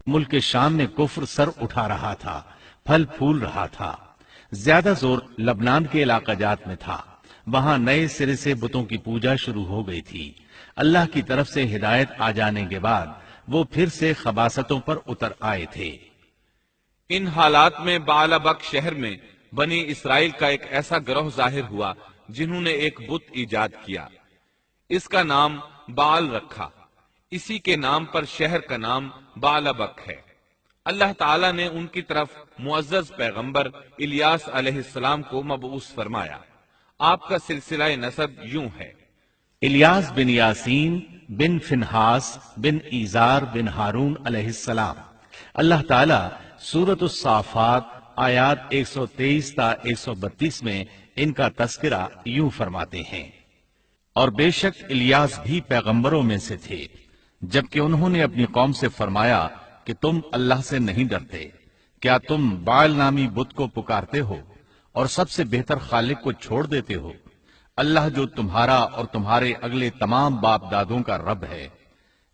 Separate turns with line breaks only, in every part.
ملک شام میں کفر سر اٹھا رہا تھا، پھل پھول رہا تھا۔ زیادہ زور لبنان کے علاقہ جات میں تھا، وہاں نئے سرے سے بتوں کی پوجا شروع ہو گئی تھی۔ اللہ کی طرف سے ہدایت آ جانے کے بعد وہ پھر سے خباثتوں پر اتر آئے تھے۔
ان حالات میں بعلبک شہر میں بنی اسرائیل کا ایک ایسا گروہ ظاہر ہوا جنہوں نے ایک بت ایجاد کیا، اس کا نام بعل رکھا۔ اسی کے نام پر شہر کا نام بعلبک ہے۔ اللہ تعالیٰ نے ان کی طرف معزز پیغمبر الیاس علیہ السلام کو مبعوث فرمایا۔ آپ کا سلسلہ نسب یوں ہے:
الیاس بن یاسین بن فنحاس بن ایزار بن ہارون علیہ السلام۔ اللہ تعالیٰ سورۃ الصافات آیات 123 تا 132 میں ان کا تذکرہ یوں فرماتے ہیں: اور بے شک الیاس بھی پیغمبروں میں سے تھے، جبکہ انہوں نے اپنی قوم سے فرمایا کہ تم اللہ سے نہیں ڈرتے، کیا تم بعل نامی بت کو پکارتے ہو اور سب سے بہتر خالق کو چھوڑ دیتے ہو، اللہ جو تمہارا اور تمہارے اگلے تمام باپ دادوں کا رب ہے۔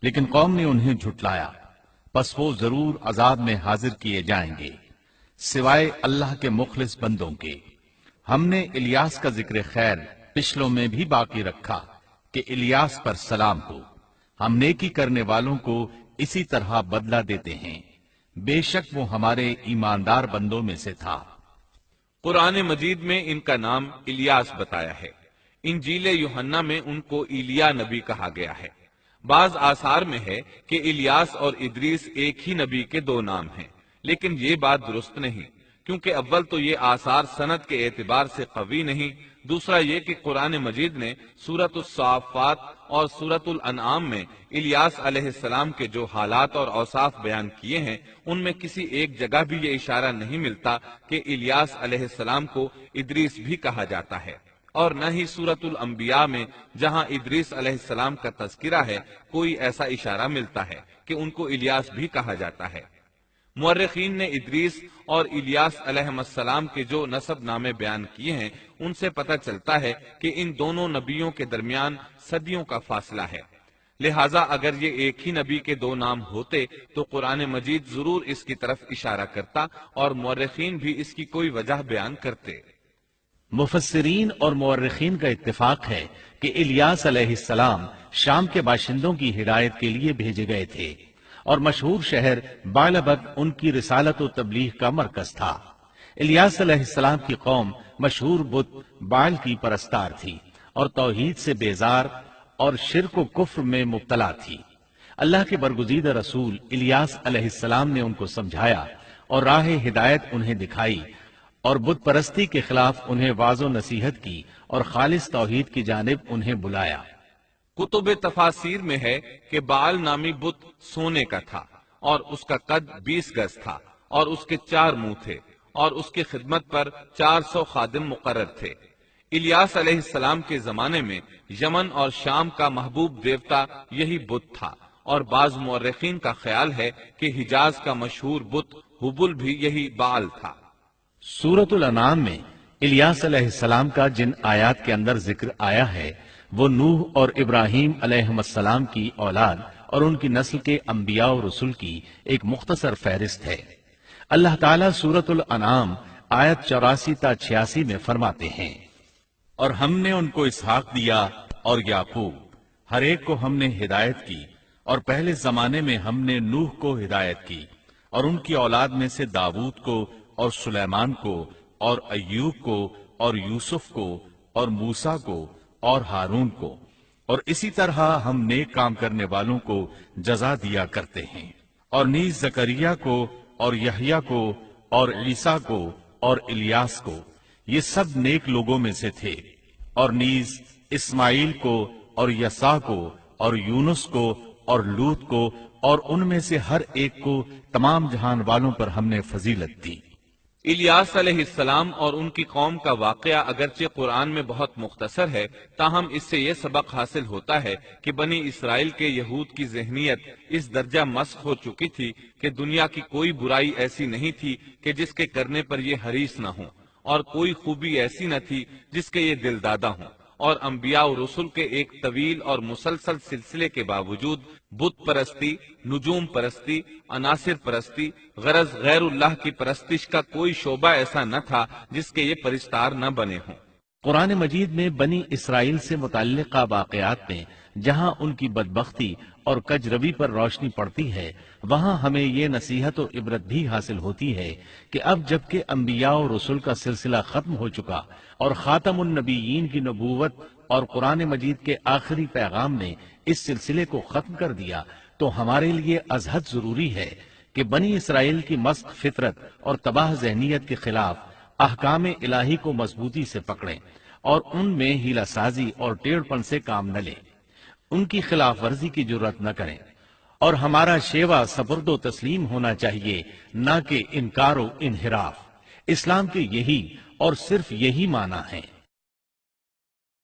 لیکن قوم نے انہیں جھٹلایا، پس وہ ضرور عذاب میں حاضر کیے جائیں گے، سوائے اللہ کے مخلص بندوں کے۔ ہم نے الیاس کا ذکر خیر پچھلوں میں بھی باقی رکھا کہ الیاس پر سلام ہو، ہم نیکی کرنے والوں کو اسی طرح بدلہ دیتے ہیں، بے شک وہ ہمارے ایماندار بندوں میں سے تھا۔
قرآن مجید میں ان کا نام الیاس بتایا ہے۔ انجیل یوحنا میں ان کو ایلیا نبی کہا گیا ہے۔ بعض آثار میں ہے کہ الیاس اور ادریس ایک ہی نبی کے دو نام ہیں، لیکن یہ بات درست نہیں، کیونکہ اول تو یہ آثار سند کے اعتبار سے قوی نہیں، دوسرا یہ کہ قرآن مجید نے سورۃ الصافات اور سورۃ الانعام میں الیاس علیہ السلام کے جو حالات اور اوصاف بیان کیے ہیں ان میں کسی ایک جگہ بھی یہ اشارہ نہیں ملتا کہ الیاس علیہ السلام کو ادریس بھی کہا جاتا ہے، اور نہ ہی سورۃ الانبیاء میں جہاں ادریس علیہ السلام کا تذکرہ ہے کوئی ایسا اشارہ ملتا ہے کہ ان کو الیاس بھی کہا جاتا ہے۔ مورخین نے ادریس اور الیاس علیہ السلام کے جو نسب نامے بیان کیے ہیں ان سے پتہ چلتا ہے کہ ان دونوں نبیوں کے درمیان صدیوں کا فاصلہ ہے، لہٰذا اگر یہ ایک ہی نبی کے دو نام ہوتے تو قرآن مجید ضرور اس کی طرف اشارہ کرتا اور مورخین بھی اس کی کوئی وجہ بیان کرتے۔
مفسرین اور مورخین کا اتفاق ہے کہ الیاس علیہ السلام شام کے باشندوں کی ہدایت کے لیے بھیجے گئے تھے، اور مشہور شہر بعلبک ان کی رسالت و تبلیغ کا مرکز تھا۔ الیاس علیہ السلام کی قوم مشہور بت بعل کی پرستار تھی اور توحید سے بیزار اور شرک و کفر میں مبتلا تھی۔ اللہ کے برگزیدہ رسول الیاس علیہ السلام نے ان کو سمجھایا اور راہ ہدایت انہیں دکھائی، اور بت پرستی کے خلاف انہیں واعظ و نصیحت کی اور خالص توحید کی جانب انہیں بلایا۔
کتب تفاسیر میں ہے کہ بعل نامی بت سونے کا تھا اور اس کا قد 20 گز تھا اور اس کے 4 منہ تھے اور اس کی خدمت پر 400 خادم مقرر تھے۔ الیاس علیہ السلام کے زمانے میں یمن اور شام کا محبوب دیوتا یہی بت تھا، اور بعض مورخین کا خیال ہے کہ حجاز کا مشہور بت حبل بھی یہی بعل تھا۔
سورۃ الانعام میں الیاس علیہ السلام کا جن آیات کے اندر ذکر آیا ہے وہ نوح اور ابراہیم علیہ السلام کی اولاد اور ان کی نسل کے انبیاء و رسل کی ایک مختصر فہرست ہے۔ اللہ تعالیٰ سورۃ الانعام آیت 84 تا 86 میں فرماتے ہیں: اور ہم نے ان کو اسحاق دیا اور یعقوب، ہر ایک کو ہم نے ہدایت کی، اور پہلے زمانے میں ہم نے نوح کو ہدایت کی، اور ان کی اولاد میں سے داؤد کو اور سلیمان کو اور ایوب کو اور یوسف کو اور موسیٰ کو اور ہارون کو، اور اسی طرح ہم نیک کام کرنے والوں کو جزا دیا کرتے ہیں، اور نیز زکریا کو اور یحییٰ کو اور عیسیٰ کو اور الیاس کو، یہ سب نیک لوگوں میں سے تھے، اور نیز اسماعیل کو اور یسع کو اور یونس کو اور لوط کو، اور ان میں سے ہر ایک کو تمام جہان والوں پر ہم نے فضیلت دی۔
الیاس علیہ السلام اور ان کی قوم کا واقعہ اگرچہ قرآن میں بہت مختصر ہے، تاہم اس سے یہ سبق حاصل ہوتا ہے کہ بنی اسرائیل کے یہود کی ذہنیت اس درجہ مسخ ہو چکی تھی کہ دنیا کی کوئی برائی ایسی نہیں تھی کہ جس کے کرنے پر یہ حریص نہ ہوں، اور کوئی خوبی ایسی نہ تھی جس کے یہ دل دادہ ہوں، اور انبیاء و رسول کے ایک طویل اور مسلسل سلسلے کے باوجود بت پرستی، نجوم پرستی، عناصر پرستی، غرض غیر اللہ کی پرستش کا کوئی شعبہ ایسا نہ تھا جس کے یہ پرستار نہ بنے ہوں۔
قرآن مجید میں بنی اسرائیل سے متعلقہ واقعات میں جہاں ان کی بدبختی اور کجروی پر روشنی پڑتی ہے، وہاں ہمیں یہ نصیحت و عبرت بھی حاصل ہوتی ہے کہ اب جبکہ انبیاء و رسول کا سلسلہ ختم ہو چکا اور خاتم النبیین کی نبوت اور قرآن مجید کے آخری پیغام نے اس سلسلے کو ختم کر دیا، تو ہمارے لیے ازحد ضروری ہے کہ بنی اسرائیل کی مسخ فطرت اور تباہ ذہنیت کے خلاف احکام الہی کو مضبوطی سے پکڑیں اور ان میں ہیلہ سازی اور ٹیڑھ پن سے کام نہ لیں، ان کی خلاف ورزی کی جرات نہ کریں، اور ہمارا شیوا سپرد و تسلیم ہونا چاہیے، نہ کہ انکار و انحراف۔ اسلام کے یہی اور صرف یہی معنی ہے۔